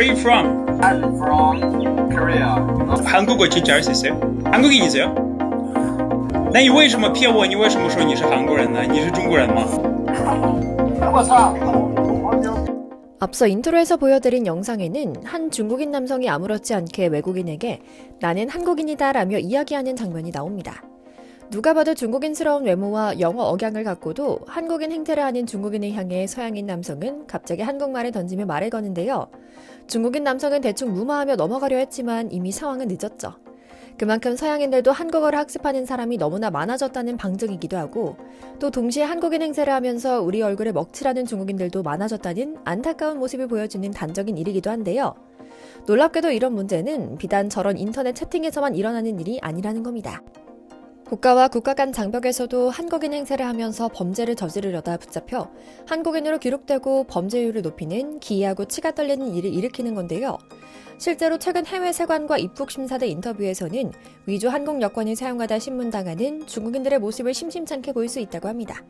Where are you from? I'm from Korea. 한국어 진짜 할 수 있어요? 한국인이세요? 那你为什么骗我？你为什么说你是韩国人呢？你是中国人吗？我操！ 앞서 인트로에서 보여드린 영상에는 한 중국인 남성이 아무렇지 않게 외국인에게 나는 한국인이다 라며 이야기하는 장면이 나옵니다. 누가 봐도 중국인스러운 외모와 영어 억양을 갖고도 한국인 행태를 하는 중국인을 향해 서양인 남성은 갑자기 한국말을 던지며 말을 거는데요. 중국인 남성은 대충 무마하며 넘어가려 했지만 이미 상황은 늦었죠. 그만큼 서양인들도 한국어를 학습하는 사람이 너무나 많아졌다는 방증이기도 하고 또 동시에 한국인 행세를 하면서 우리 얼굴에 먹칠하는 중국인들도 많아졌다는 안타까운 모습을 보여주는 단적인 일이기도 한데요. 놀랍게도 이런 문제는 비단 저런 인터넷 채팅에서만 일어나는 일이 아니라는 겁니다. 국가와 국가 간 장벽에서도 한국인 행세를 하면서 범죄를 저지르려다 붙잡혀 한국인으로 기록되고 범죄율을 높이는 기이하고 치가 떨리는 일을 일으키는 건데요. 실제로 최근 해외 세관과 입국 심사대 인터뷰에서는 위조 한국 여권을 사용하다 신문당하는 중국인들의 모습을 심심찮게 볼 수 있다고 합니다.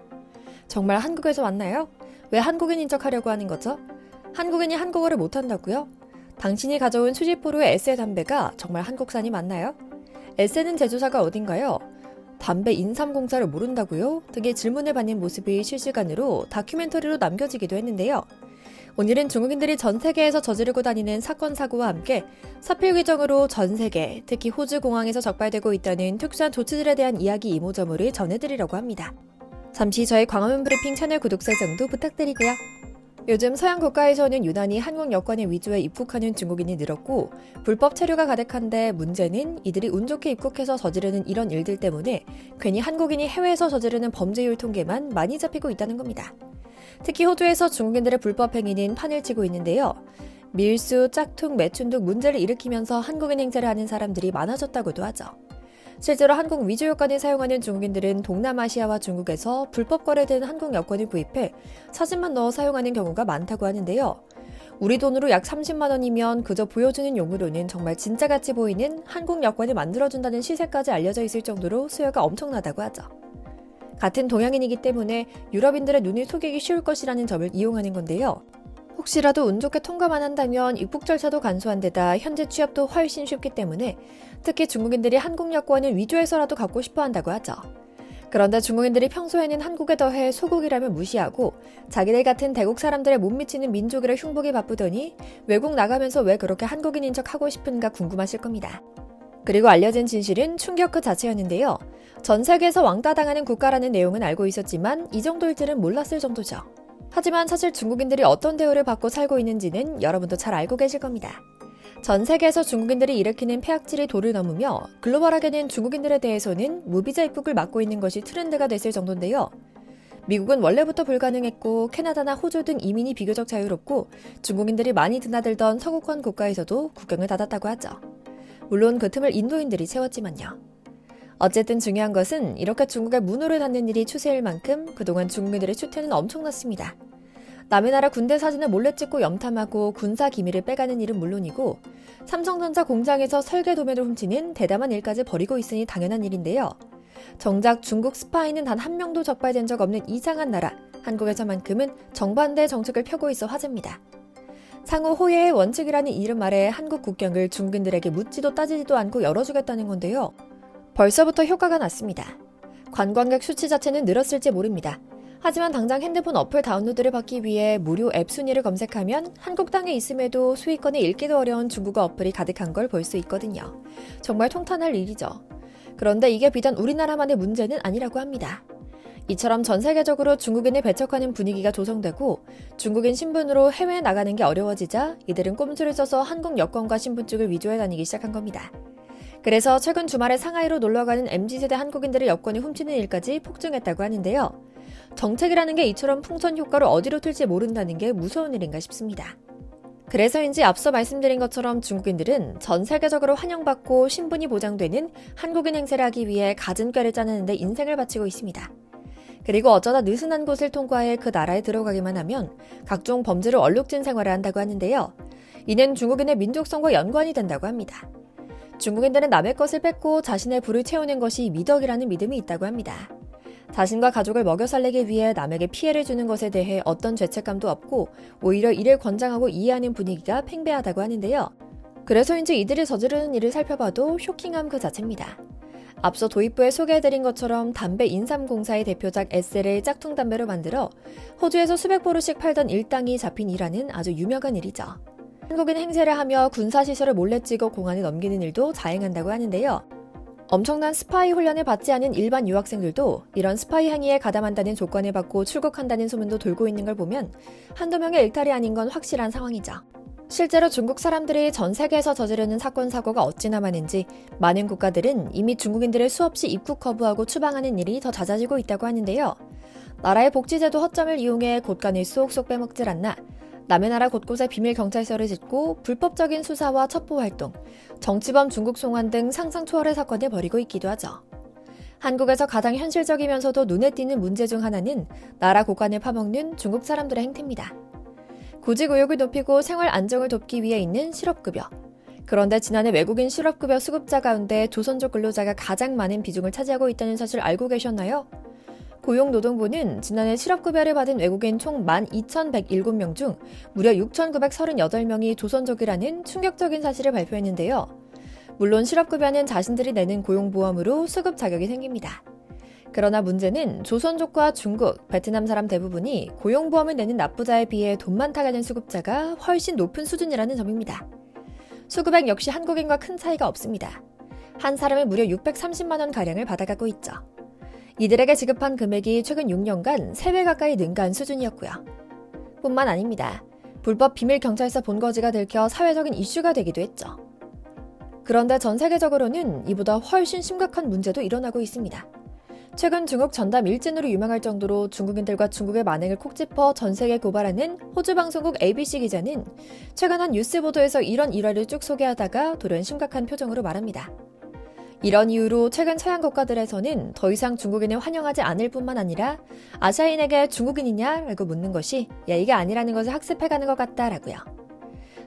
정말 한국에서 왔나요? 왜 한국인 인척하려고 하는 거죠? 한국인이 한국어를 못한다고요? 당신이 가져온 수지포로의 에세 담배가 정말 한국산이 맞나요? 에세는 제조사가 어딘가요? 담배 인삼공사를 모른다고요? 등의 질문을 받는 모습이 실시간으로 다큐멘터리로 남겨지기도 했는데요. 오늘은 중국인들이 전 세계에서 저지르고 다니는 사건 사고와 함께 사필 규정으로 전 세계, 특히 호주 공항에서 적발되고 있다는 특수한 조치들에 대한 이야기 이모저모를 전해드리려고 합니다. 잠시 저희 광화문 브리핑 채널 구독 설정도 부탁드리고요. 요즘 서양 국가에서는 유난히 한국 여권의 위조에 입국하는 중국인이 늘었고 불법 체류가 가득한데 문제는 이들이 운 좋게 입국해서 저지르는 이런 일들 때문에 괜히 한국인이 해외에서 저지르는 범죄율 통계만 많이 잡히고 있다는 겁니다. 특히 호주에서 중국인들의 불법 행위는 판을 치고 있는데요. 밀수, 짝퉁, 매춘 등 문제를 일으키면서 한국인 행세를 하는 사람들이 많아졌다고도 하죠. 실제로 한국 위조 여권을 사용하는 중국인들은 동남아시아와 중국에서 불법 거래된 한국 여권을 구입해 사진만 넣어 사용하는 경우가 많다고 하는데요. 우리 돈으로 약 30만 원이면 그저 보여주는 용으로는 정말 진짜같이 보이는 한국 여권을 만들어준다는 시세까지 알려져 있을 정도로 수요가 엄청나다고 하죠. 같은 동양인이기 때문에 유럽인들의 눈을 속이기 쉬울 것이라는 점을 이용하는 건데요. 혹시라도 운 좋게 통과만 한다면 입국 절차도 간소한 데다 현재 취업도 훨씬 쉽기 때문에 특히 중국인들이 한국 여권을 위조해서라도 갖고 싶어 한다고 하죠. 그런데 중국인들이 평소에는 한국에 더해 소국이라면 무시하고 자기들 같은 대국 사람들의 못 미치는 민족이라 흉보기 바쁘더니 외국 나가면서 왜 그렇게 한국인인 척 하고 싶은가 궁금하실 겁니다. 그리고 알려진 진실은 충격 그 자체였는데요. 전 세계에서 왕따당하는 국가라는 내용은 알고 있었지만 이 정도일 줄은 몰랐을 정도죠. 하지만 사실 중국인들이 어떤 대우를 받고 살고 있는지는 여러분도 잘 알고 계실 겁니다. 전 세계에서 중국인들이 일으키는 폐악질이 도를 넘으며 글로벌하게는 중국인들에 대해서는 무비자 입국을 막고 있는 것이 트렌드가 됐을 정도인데요. 미국은 원래부터 불가능했고 캐나다나 호주 등 이민이 비교적 자유롭고 중국인들이 많이 드나들던 서구권 국가에서도 국경을 닫았다고 하죠. 물론 그 틈을 인도인들이 채웠지만요. 어쨌든 중요한 것은 이렇게 중국의 문호를 닫는 일이 추세일 만큼 그동안 중국인들의 추태는 엄청났습니다. 남의 나라 군대 사진을 몰래 찍고 염탐하고 군사 기밀을 빼가는 일은 물론이고 삼성전자 공장에서 설계 도면을 훔치는 대담한 일까지 벌이고 있으니 당연한 일인데요. 정작 중국 스파이는 단 한 명도 적발된 적 없는 이상한 나라 한국에서만큼은 정반대의 정책을 펴고 있어 화제입니다. 상호 호혜의 원칙이라는 이름 아래 한국 국경을 중국인들에게 묻지도 따지지도 않고 열어주겠다는 건데요. 벌써부터 효과가 났습니다. 관광객 수치 자체는 늘었을지 모릅니다. 하지만 당장 핸드폰 어플 다운로드를 받기 위해 무료 앱 순위를 검색하면 한국 땅에 있음에도 수익권을 읽기도 어려운 중국어 어플이 가득한 걸 볼 수 있거든요. 정말 통탄할 일이죠. 그런데 이게 비단 우리나라만의 문제는 아니라고 합니다. 이처럼 전 세계적으로 중국인을 배척하는 분위기가 조성되고 중국인 신분으로 해외에 나가는 게 어려워지자 이들은 꼼수를 써서 한국 여권과 신분증을 위조해 다니기 시작한 겁니다. 그래서 최근 주말에 상하이로 놀러가는 MZ세대 한국인들의 여권을 훔치는 일까지 폭증했다고 하는데요. 정책이라는 게 이처럼 풍선 효과로 어디로 튈지 모른다는 게 무서운 일인가 싶습니다. 그래서인지 앞서 말씀드린 것처럼 중국인들은 전 세계적으로 환영받고 신분이 보장되는 한국인 행세를 하기 위해 갖은 꾀를 짜내는 데 인생을 바치고 있습니다. 그리고 어쩌다 느슨한 곳을 통과해 그 나라에 들어가기만 하면 각종 범죄로 얼룩진 생활을 한다고 하는데요. 이는 중국인의 민족성과 연관이 된다고 합니다. 중국인들은 남의 것을 뺏고 자신의 부를 채우는 것이 미덕이라는 믿음이 있다고 합니다. 자신과 가족을 먹여 살리기 위해 남에게 피해를 주는 것에 대해 어떤 죄책감도 없고 오히려 이를 권장하고 이해하는 분위기가 팽배하다고 하는데요. 그래서인지 이들이 저지르는 일을 살펴봐도 쇼킹함 그 자체입니다. 앞서 도입부에 소개해드린 것처럼 담배 인삼공사의 대표작 에셀을 짝퉁 담배로 만들어 호주에서 수백 보루씩 팔던 일당이 잡힌 일화는 아주 유명한 일이죠. 한국인 행세를 하며 군사시설을 몰래 찍어 공안에 넘기는 일도 자행한다고 하는데요. 엄청난 스파이 훈련을 받지 않은 일반 유학생들도 이런 스파이 행위에 가담한다는 조건을 받고 출국한다는 소문도 돌고 있는 걸 보면 한두 명의 일탈이 아닌 건 확실한 상황이죠. 실제로 중국 사람들이 전 세계에서 저지르는 사건 사고가 어찌나 많은지 많은 국가들은 이미 중국인들을 수없이 입국 거부하고 추방하는 일이 더 잦아지고 있다고 하는데요. 나라의 복지제도 허점을 이용해 곳간을 쏙쏙 빼먹질 않나 남의 나라 곳곳에 비밀 경찰서를 짓고 불법적인 수사와 첩보 활동, 정치범 중국 송환 등 상상 초월의 사건을 벌이고 있기도 하죠. 한국에서 가장 현실적이면서도 눈에 띄는 문제 중 하나는 나라 곳간을 파먹는 중국 사람들의 행태입니다. 고지교육을 높이고 생활 안정을 돕기 위해 있는 실업급여. 그런데 지난해 외국인 실업급여 수급자 가운데 조선족 근로자가 가장 많은 비중을 차지하고 있다는 사실 알고 계셨나요? 고용노동부는 지난해 실업급여를 받은 외국인 총 12,107명 중 무려 6,938명이 조선족이라는 충격적인 사실을 발표했는데요. 물론 실업급여는 자신들이 내는 고용보험으로 수급 자격이 생깁니다. 그러나 문제는 조선족과 중국, 베트남 사람 대부분이 고용보험을 내는 납부자에 비해 돈만 타게 된 수급자가 훨씬 높은 수준이라는 점입니다. 수급액 역시 한국인과 큰 차이가 없습니다. 한 사람이 무려 630만 원가량을 받아가고 있죠. 이들에게 지급한 금액이 최근 6년간 3배 가까이 능가한 수준이었고요. 뿐만 아닙니다. 불법 비밀 경찰서 본거지가 들켜 사회적인 이슈가 되기도 했죠. 그런데 전 세계적으로는 이보다 훨씬 심각한 문제도 일어나고 있습니다. 최근 중국 전담 일진으로 유명할 정도로 중국인들과 중국의 만행을 콕 짚어 전 세계에 고발하는 호주 방송국 ABC 기자는 최근 한 뉴스 보도에서 이런 일화를 쭉 소개하다가 돌연 심각한 표정으로 말합니다. 이런 이유로 최근 서양 국가들에서는 더 이상 중국인을 환영하지 않을 뿐만 아니라 아시아인에게 중국인이냐라고 묻는 것이 예의가 아니라는 것을 학습해가는 것 같다라고요.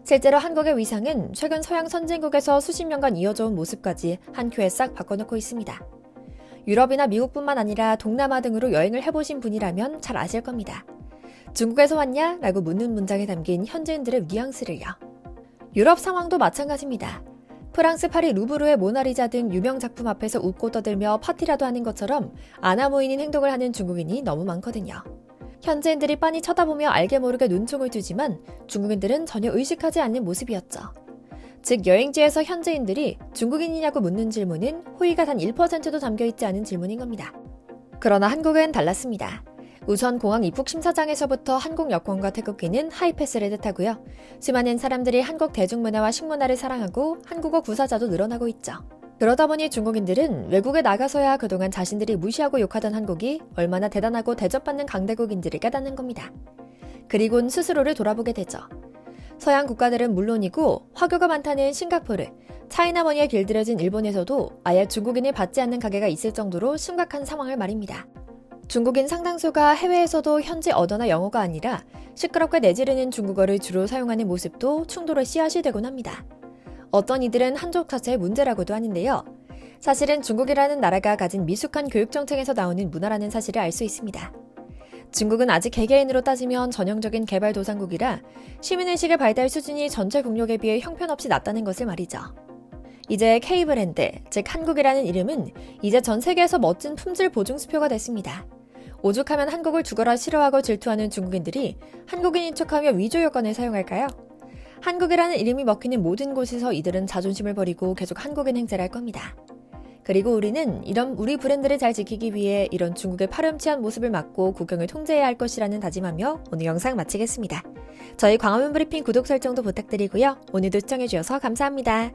실제로 한국의 위상은 최근 서양 선진국에서 수십 년간 이어져온 모습까지 한 큐에 싹 바꿔놓고 있습니다. 유럽이나 미국뿐만 아니라 동남아 등으로 여행을 해보신 분이라면 잘 아실 겁니다. 중국에서 왔냐? 라고 묻는 문장에 담긴 현지인들의 뉘앙스를요. 유럽 상황도 마찬가지입니다. 프랑스 파리 루브르의 모나리자 등 유명 작품 앞에서 웃고 떠들며 파티라도 하는 것처럼 안아 모이는 행동을 하는 중국인이 너무 많거든요. 현지인들이 빤히 쳐다보며 알게 모르게 눈총을 두지만 중국인들은 전혀 의식하지 않는 모습이었죠. 즉 여행지에서 현지인들이 중국인이냐고 묻는 질문은 호의가 단 1%도 담겨있지 않은 질문인 겁니다. 그러나 한국은 달랐습니다. 우선 공항 입국 심사장에서부터 한국 여권과 태극기는 하이패스를 뜻하고요. 수많은 사람들이 한국 대중문화와 식문화를 사랑하고 한국어 구사자도 늘어나고 있죠. 그러다 보니 중국인들은 외국에 나가서야 그동안 자신들이 무시하고 욕하던 한국이 얼마나 대단하고 대접받는 강대국인지를 깨닫는 겁니다. 그리곤 스스로를 돌아보게 되죠. 서양 국가들은 물론이고 화교가 많다는 싱가포르, 차이나머니에 길들여진 일본에서도 아예 중국인을 받지 않는 가게가 있을 정도로 심각한 상황을 말입니다. 중국인 상당수가 해외에서도 현지 언어나 영어가 아니라 시끄럽게 내지르는 중국어를 주로 사용하는 모습도 충돌의 씨앗이 되곤 합니다. 어떤 이들은 한족 자체의 문제라고도 하는데요. 사실은 중국이라는 나라가 가진 미숙한 교육 정책에서 나오는 문화라는 사실을 알 수 있습니다. 중국은 아직 개개인으로 따지면 전형적인 개발도상국이라 시민의식의 발달 수준이 전체 국력에 비해 형편없이 낮다는 것을 말이죠. 이제 K브랜드, 즉 한국이라는 이름은 이제 전 세계에서 멋진 품질 보증수표가 됐습니다. 오죽하면 한국을 죽어라 싫어하고 질투하는 중국인들이 한국인인 척하며 위조 여권을 사용할까요? 한국이라는 이름이 먹히는 모든 곳에서 이들은 자존심을 버리고 계속 한국인 행세를 할 겁니다. 그리고 우리는 이런 우리 브랜드를 잘 지키기 위해 이런 중국의 파렴치한 모습을 막고 국경을 통제해야 할 것이라는 다짐하며 오늘 영상 마치겠습니다. 저희 광화문 브리핑 구독 설정도 부탁드리고요. 오늘도 시청해주셔서 감사합니다.